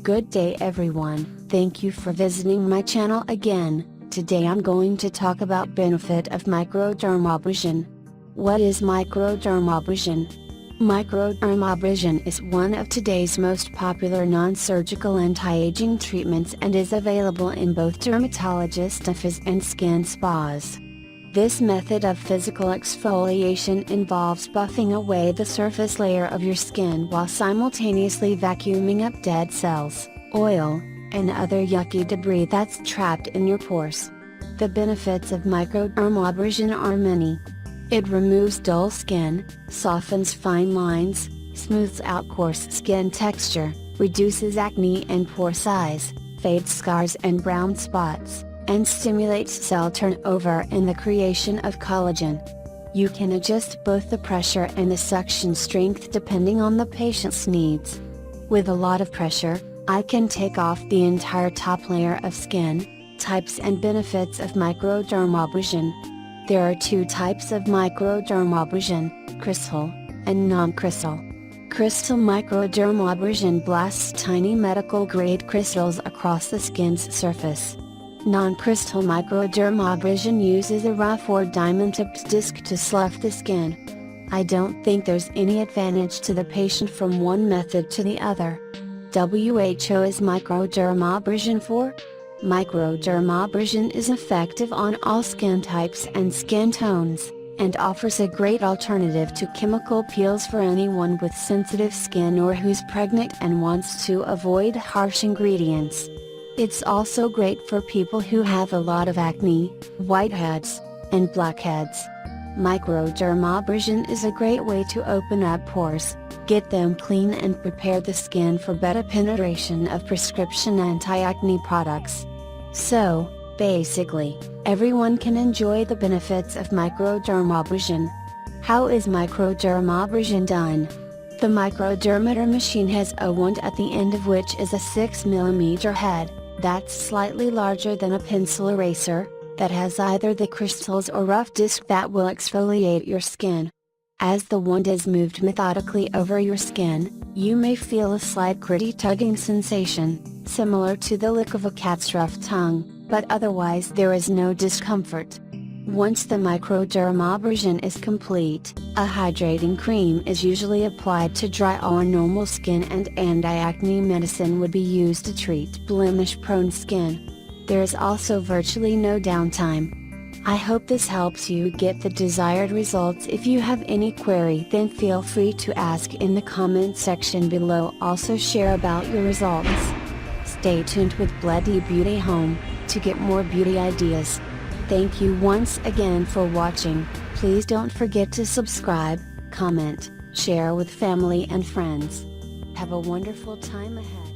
Good day everyone, thank you for visiting my channel again. Today I'm going to talk about benefit of microdermabrasion. What is microdermabrasion? Microdermabrasion is one of today's most popular non-surgical anti-aging treatments and is available in both dermatologist offices and skin spas. This method of physical exfoliation involves buffing away the surface layer of your skin while simultaneously vacuuming up dead cells, oil, and other yucky debris that's trapped in your pores. The benefits of microdermabrasion are many. It removes dull skin, softens fine lines, smooths out coarse skin texture, reduces acne and pore size, fades scars and brown spots, and stimulates cell turnover and the creation of collagen. You can adjust both the pressure and the suction strength depending on the patient's needs. With a lot of pressure, I can take off the entire top layer of skin. Types and benefits of microdermabrasion. There are two types of microdermabrasion, crystal and non-crystal. Crystal microdermabrasion blasts tiny medical-grade crystals across the skin's surface. Non-crystal microdermabrasion uses a rough or diamond-tipped disc to slough the skin. I don't think there's any advantage to the patient from one method to the other. WHO is microdermabrasion for? Microdermabrasion is effective on all skin types and skin tones, and offers a great alternative to chemical peels for anyone with sensitive skin or who's pregnant and wants to avoid harsh ingredients. It's also great for people who have a lot of acne, whiteheads, and blackheads. Microdermabrasion is a great way to open up pores, get them clean and prepare the skin for better penetration of prescription anti-acne products. So, basically, everyone can enjoy the benefits of microdermabrasion. How is microdermabrasion done? The microdermator machine has a wand at the end of which is a 6mm head, that's slightly larger than a pencil eraser, that has either the crystals or rough disc that will exfoliate your skin. As the wand is moved methodically over your skin, you may feel a slight gritty tugging sensation, similar to the lick of a cat's rough tongue, but otherwise there is no discomfort. Once the microdermabrasion is complete, a hydrating cream is usually applied to dry or normal skin and anti-acne medicine would be used to treat blemish-prone skin. There is also virtually no downtime. I hope this helps you get the desired results. If you have any query, then feel free to ask in the comment section below. Also share about your results. Stay tuned with bledee Beauty Home, to get more beauty ideas. Thank you once again for watching. Please don't forget to subscribe, comment, share with family and friends. Have a wonderful time ahead.